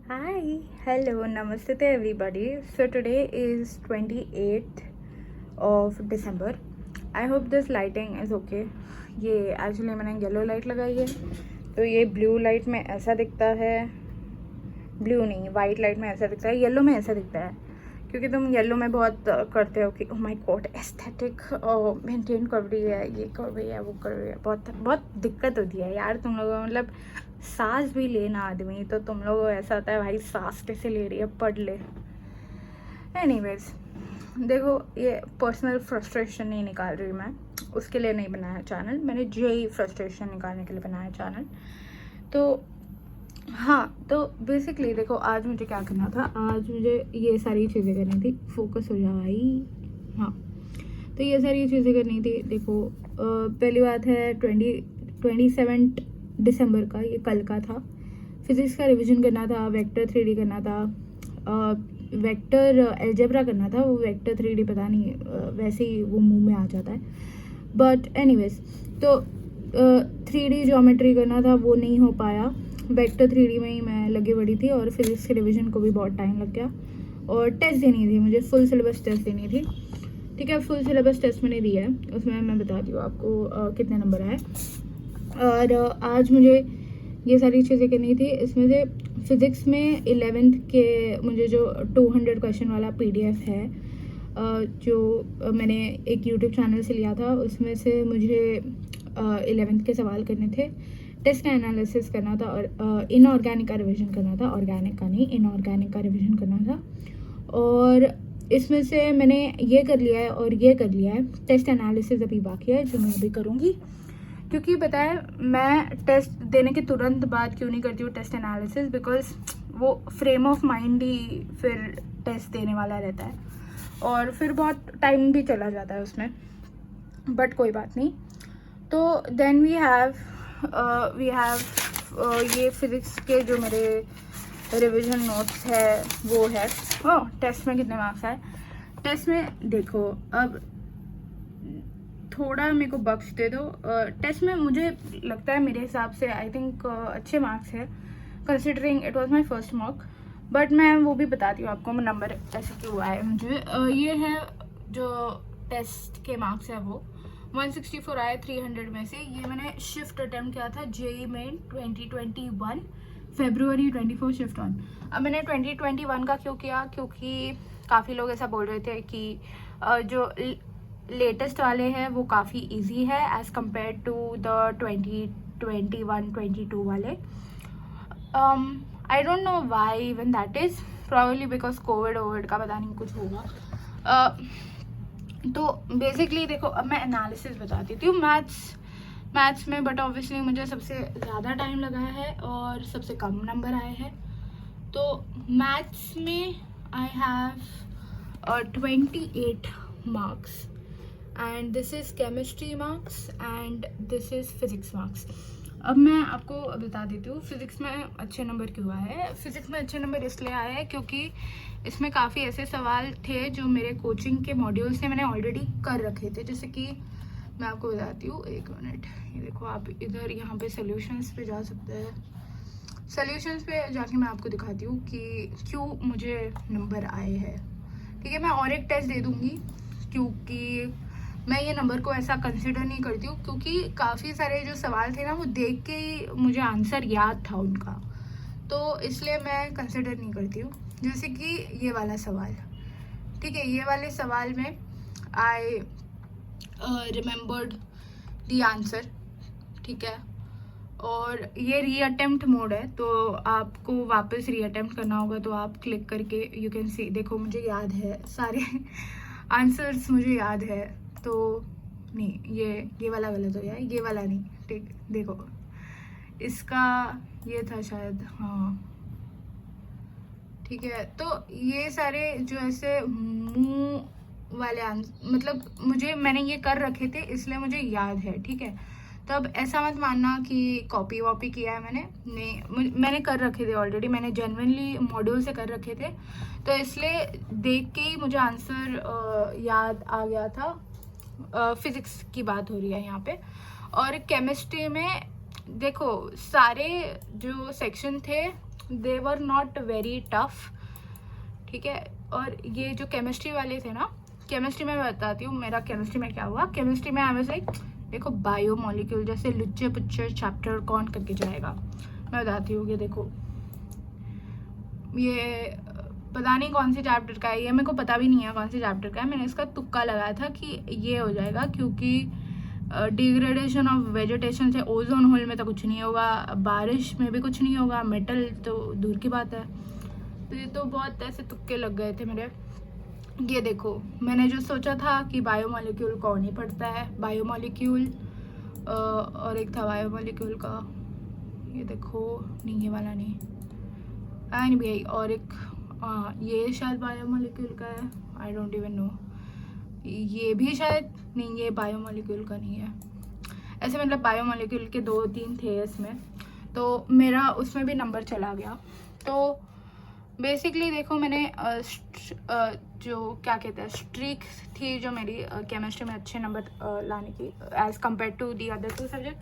Hi, hello, namaste to everybody. So today is 28th of December. I hope this lighting is okay. ये actually मैंने yellow light लगाई है, तो ये blue light में ऐसा दिखता है, ब्लू नहीं वाइट लाइट में ऐसा दिखता है, येलो में ऐसा दिखता है, क्योंकि तुम येलो में बहुत करते हो कि oh my God aesthetic maintain कर रही है, ये कर रही है, वो कर रही है, बहुत बहुत दिक्कत होती है यार तुम लोगों को। मतलब सांस भी लेना आदमी, तो तुम लोगों को ऐसा होता है भाई सांस कैसे ले रही है, पढ़ ले। एनीवेज, देखो ये पर्सनल फ्रस्ट्रेशन नहीं निकाल रही मैं, उसके लिए नहीं बनाया चैनल मैंने, यही फ्रस्ट्रेशन निकालने के लिए बनाया चैनल। तो हाँ, तो बेसिकली देखो आज मुझे क्या करना था, आज मुझे ये सारी चीज़ें करनी थी। फोकस हो जाए भाई। हाँ, तो ये सारी चीज़ें करनी थी। देखो पहली बात है 27 दिसंबर का, ये कल का था। फिज़िक्स का रिवीजन करना था, वेक्टर 3D करना था, वेक्टर एल्जेब्रा करना था। वो वेक्टर 3D पता नहीं वैसे ही वो मुंह में आ जाता है, बट एनीवेज तो 3D ज्योमेट्री करना था, वो नहीं हो पाया। वेक्टर 3D में ही मैं लगी पड़ी थी, और फिज़िक्स के रिवीजन को भी बहुत टाइम लग गया। और टेस्ट देनी थी मुझे, फुल सिलेबस टेस्ट देनी थी। ठीक है, फुल सिलेबस टेस्ट मैंने दिया है, उसमें मैं बताती हूँ आपको कितने नंबर आए। और आज मुझे ये सारी चीज़ें करनी थी। इसमें से फिज़िक्स में 11th के मुझे जो 200 क्वेश्चन वाला PDF है, जो मैंने एक यूट्यूब चैनल से लिया था, उसमें से मुझे 11th के सवाल करने थे। टेस्ट का एनालिसिस करना था, और इनऑर्गेनिक का रिवीजन करना था, ऑर्गेनिक का नहीं, इनऑर्गेनिक का रिवीजन करना था। और इसमें से मैंने ये कर लिया है और ये कर लिया है। टेस्ट एनालिसिस अभी बाकी है, जो मैं अभी करूँगी, क्योंकि पता है मैं टेस्ट देने के तुरंत बाद क्यों नहीं करती हूँ टेस्ट एनालिसिस, बिकॉज वो फ्रेम ऑफ माइंड ही फिर टेस्ट देने वाला रहता है, और फिर बहुत टाइम भी चला जाता है उसमें, बट कोई बात नहीं। तो देन वी हैव ये फिज़िक्स के जो मेरे रिवीजन नोट्स है वो है। टेस्ट में कितने मार्क्स आए? टेस्ट में देखो, अब थोड़ा मेरे को बख्श दे दो। टेस्ट में मुझे लगता है, मेरे हिसाब से आई थिंक अच्छे मार्क्स है, considering it was my first mock. But मैं वो भी बताती हूँ आपको नंबर ऐसे क्यों आए मुझे। ये है जो टेस्ट के मार्क्स है, वो 164 आए 300 में से। ये मैंने शिफ्ट अटेम्प्ट किया था JEE main 2021 February 24 shift on. अब मैंने 2021 का क्यों किया, क्योंकि काफ़ी लोग ऐसा बोल रहे थे कि जो लेटेस्ट वाले हैं वो काफ़ी इजी है एज़ कम्पेयर टू द 2021-22 वाले। I don't know why even that is, probably because Covid का पता नहीं कुछ होगा। तो बेसिकली देखो, अब मैं एनालिसिस बता देती हूँ मैथ्स में, बट ऑब्वियसली मुझे सबसे ज़्यादा टाइम लगा है और सबसे कम नंबर आए हैं। तो मैथ्स में I have 28 marks, and this is chemistry marks, and this is physics marks. अब मैं आपको बता देती हूँ फिज़िक्स में अच्छे नंबर क्यों आए हैं। फिज़िक्स में अच्छे नंबर इसलिए आए हैं क्योंकि इसमें काफ़ी ऐसे सवाल थे जो मेरे कोचिंग के मॉड्यूल से मैंने ऑलरेडी कर रखे थे। जैसे कि मैं आपको बताती हूँ, एक मिनट, ये देखो आप इधर यहाँ पे सॉल्यूशंस पे जा सकते हैं। सॉल्यूशंस पे जाके मैं आपको दिखाती हूँ कि क्यों मुझे नंबर आए हैं। ठीक है, मैं और एक टेस्ट दे दूँगी, क्योंकि मैं ये नंबर को ऐसा कंसिडर नहीं करती हूँ, क्योंकि काफ़ी सारे जो सवाल थे ना, वो देख के ही मुझे आंसर याद था उनका, तो इसलिए मैं कंसिडर नहीं करती हूँ। जैसे कि ये वाला सवाल, ठीक है, ये वाले सवाल में आई रिमेंबर्ड द आंसर, ठीक है, और ये रीअटेम्प्ट मोड है, तो आपको वापस रीअटेम्प्ट करना होगा, तो आप क्लिक करके यू कैन सी, देखो मुझे याद है सारे आंसर्स मुझे याद है। तो नहीं, ये वाला गलत हो गया, ये वाला नहीं, ठीक, देखो इसका ये था शायद, हाँ ठीक है। तो ये सारे जो ऐसे मुंह वाले आंसर, मतलब मैंने ये कर रखे थे इसलिए मुझे याद है, ठीक है। तो अब ऐसा मत मानना कि कॉपी वॉपी किया है मैंने, नहीं, मैंने कर रखे थे ऑलरेडी, मैंने जेन्युइनली मॉड्यूल से कर रखे थे, तो इसलिए देख के ही मुझे आंसर याद आ गया था। फिज़िक्स की बात हो रही है यहाँ पे। और केमिस्ट्री में देखो सारे जो सेक्शन थे दे वर नॉट वेरी टफ, ठीक है। और ये जो केमिस्ट्री वाले थे ना, केमिस्ट्री में मैं बताती हूँ मेरा केमिस्ट्री में क्या हुआ। केमिस्ट्री में आई वाज लाइक, देखो बायोमोलिक्यूल जैसे लुच्चे पुच्चे चैप्टर कौन करके जाएगा, मैं बताती हूँ। ये देखो, ये पता नहीं कौन से चैप्टर का है, ये मेरे को पता भी नहीं है कौन से चैप्टर का है। मैंने इसका तुक्का लगाया था कि ये हो जाएगा, क्योंकि डिग्रेडेशन ऑफ वेजिटेशन से ओजोन होल में तो कुछ नहीं होगा, बारिश में भी कुछ नहीं होगा, मेटल तो दूर की बात है। तो ये तो बहुत ऐसे तुक्के लग गए थे मेरे। ये देखो, मैंने जो सोचा था कि बायोमोलिक्यूल कौन ही पढ़ता है, बायोमोलिक्यूल और एक था बायोमोलिक्यूल का, ये देखो, नहीं ये वाला नहीं, नहीं और एक ये शायद बायोमोलिक्यूल का है, आई डोंट इवन नो। ये भी शायद नहीं, ये बायोमोलिक्यूल का नहीं है। ऐसे मतलब बायोमोलिक्यूल के 2-3 थे इसमें, तो मेरा उसमें भी नंबर चला गया। तो बेसिकली देखो, मैंने जो क्या कहते हैं स्ट्रीक थी जो मेरी केमिस्ट्री में अच्छे नंबर लाने की as compared to the other 2 subject,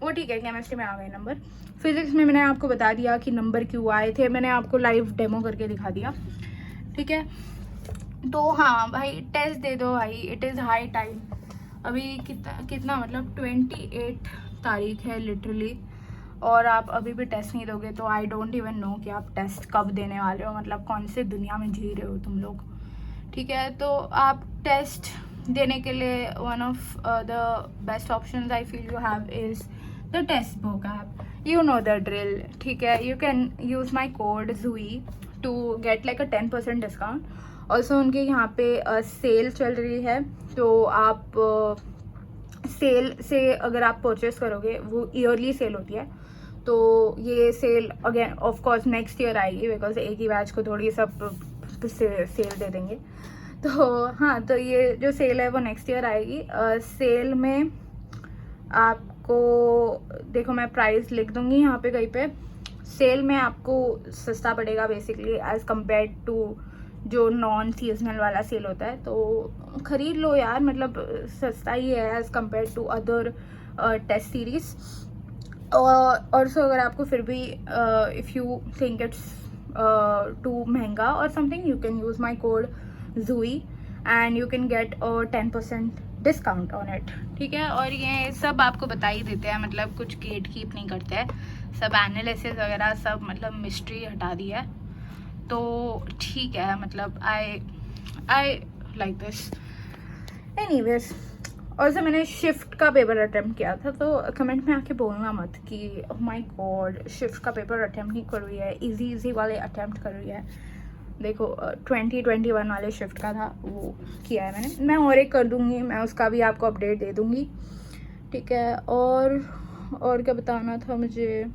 वो ठीक है, केमिस्ट्री में आ गए नंबर। फिजिक्स में मैंने आपको बता दिया कि नंबर क्यों आए थे, मैंने आपको लाइव डेमो करके दिखा दिया, ठीक है। तो हाँ भाई, टेस्ट दे दो भाई, इट इज़ हाई टाइम। अभी कितना मतलब 28 तारीख है लिटरली, और आप अभी भी टेस्ट नहीं दोगे तो आई डोंट इवन नो कि आप टेस्ट कब देने वाले हो, मतलब कौन से दुनिया में जी रहे हो तुम लोग, ठीक है। तो आप टेस्ट देने के लिए one of the best option I feel you have is the test book app, you know the drill, ठीक है। You can use my code ZUI to get like a 10% discount. Also उनके यहाँ पे cell चल रही है, तो आप सेल से अगर आप परचेस करोगे, वो ईयरली सेल होती है, तो ये sale again of course next year आएगी, बिकॉज एक ही बैच को थोड़ी सब सेल दे देंगे। तो हाँ, तो ये जो सेल है वो नेक्स्ट ईयर आएगी। सेल में आपको देखो, मैं प्राइस लिख दूंगी यहाँ पे कहीं पे। सेल में आपको सस्ता पड़ेगा बेसिकली एज कम्पेयर टू जो नॉन सीजनल वाला सेल होता है, तो ख़रीद लो यार, मतलब सस्ता ही है as compared to other test series. और सो अगर आपको फिर भी if you think it's too महंगा और something, you can use my code ZUI and you can get 10% discount on it, ठीक है। और ये सब आपको बता ही देते हैं, मतलब कुछ गेट कीप नहीं करते हैं, सब एनालिसिस वगैरह सब, मतलब मिस्ट्री हटा दी है, तो ठीक है। मतलब आई लाइक दिस एनीवेज। और से मैंने शिफ्ट का पेपर अटेम्प्ट किया था, तो कमेंट में आके बोलना मत कि ओह माय गॉड शिफ्ट का पेपर अटेम्प्ट नहीं कर रही है, इजी वाले अटेम्प्ट कर रही है। देखो 2021 वाले शिफ्ट का था, वो किया है मैंने। मैं और एक कर दूँगी, मैं उसका भी आपको अपडेट दे दूँगी, ठीक है। और क्या बताना था मुझे,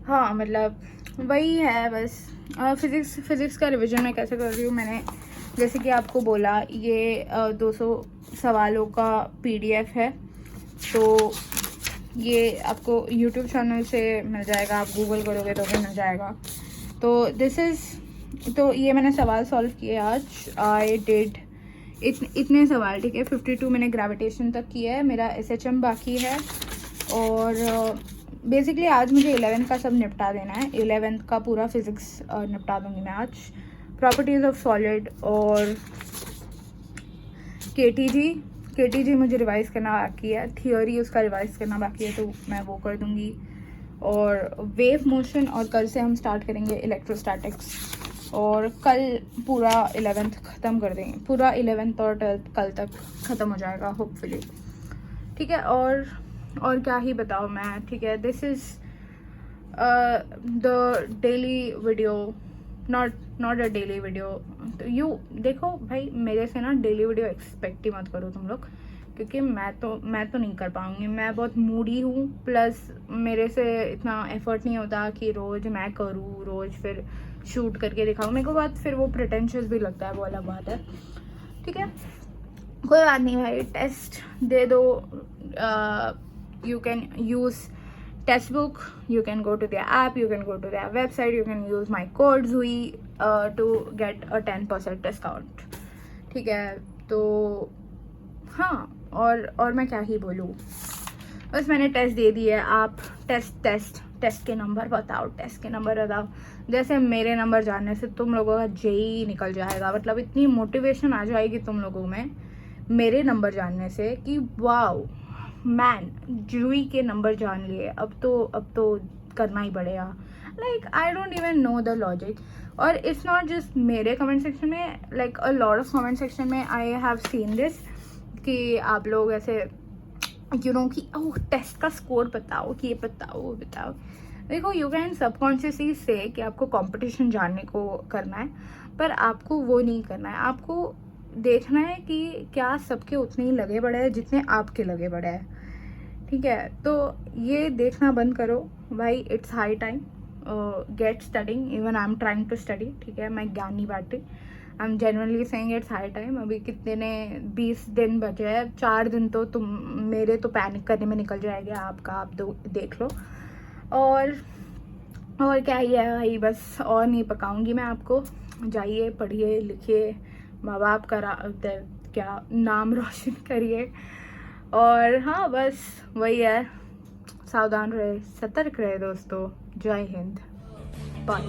हाँ मतलब वही है बस। फिज़िक्स का रिवीजन मैं कैसे कर रही हूँ, मैंने जैसे कि आपको बोला, ये 200 सवालों का PDF है, तो ये आपको YouTube चैनल से मिल जाएगा, आप गूगल करोगे तो भी मिल जाएगा। तो तो ये मैंने सवाल सॉल्व किए आज। आई डिड इतने सवाल, ठीक है। 52 मैंने ग्रेविटेशन तक किया है, मेरा SHM बाकी है, और बेसिकली आज मुझे 11th का सब निपटा देना है। 11th का पूरा फिज़िक्स निपटा दूंगी मैं आज। प्रॉपर्टीज़ ऑफ सॉलिड और KTG मुझे रिवाइज़ करना बाकी है, थियोरी उसका रिवाइज़ करना बाकी है, तो मैं वो कर दूंगी। और वेव मोशन, और कल से हम स्टार्ट करेंगे इलेक्ट्रोस्टैटिक्स, और कल पूरा 11th ख़त्म कर देंगे, पूरा 11th और 12th कल तक ख़त्म हो जाएगा होपफुली, ठीक है। और क्या ही बताऊँ मैं, ठीक है। This is the daily video, not a daily video. तो यू देखो भाई, मेरे से ना डेली वीडियो एक्सपेक्ट ही मत करो तुम लोग, क्योंकि मैं तो नहीं कर पाऊँगी। मैं बहुत मूडी हूँ, प्लस मेरे से इतना एफर्ट नहीं होता कि रोज़ मैं करूँ, रोज़ फिर शूट करके दिखाऊँ। मेरे को बात फिर वो प्रिटेंशियस भी लगता है, वो अलग बात है, ठीक है। कोई बात नहीं भाई, टेस्ट दे दो। You can use test book, you can go to their app, you can go to their website, you can use my code ZUI to get a 10% discount, ठीक है। तो हाँ, और मैं क्या ही बोलूँ, बस मैंने टेस्ट दे दी है, आप टेस्ट टेस्ट के नंबर बताओ, टेस्ट के नंबर बताओ। जैसे मेरे नंबर जानने से तुम लोगों का जेई निकल जाएगा, मतलब इतनी मोटिवेशन आ जाएगी तुम लोगों में मेरे नंबर जानने से कि वाओ मैन, जूही के नंबर जान लिए, अब तो करना ही पड़ेगा। Like I don't even know the logic. और इट्स नॉट जस्ट मेरे कमेंट सेक्शन में, like a lot of comment section में आई हैव सीन दिस कि आप लोग ऐसे यू नो कि ओह टेस्ट का स्कोर बताओ, कि ये बताओ वो बताओ। देखो यू कैन सबकॉन्शियसली से कि आपको कंपटीशन जानने को करना है, पर आपको वो नहीं करना है। आपको देखना है कि क्या सबके उतने ही लगे पड़े हैं जितने आपके लगे पड़े हैं, ठीक है। तो ये देखना बंद करो भाई, it's high time get studying. Even I am trying to study, ठीक है, मैं ज्ञान नहीं बांटती। I am genuinely saying it's high time. अभी कितने ने 20 दिन बचे हैं, 4 दिन तो तुम मेरे तो पैनिक करने में निकल जाएंगे, आपका आप देख लो। और क्या ही है भाई, बस और नहीं पकाऊंगी मैं आपको। जाइए पढ़िए लिखिए, माँ बाप का क्या नाम रोशन करिए। और हाँ बस वही है, सावधान रहे, सतर्क रहे दोस्तों। जय हिंद, बाय।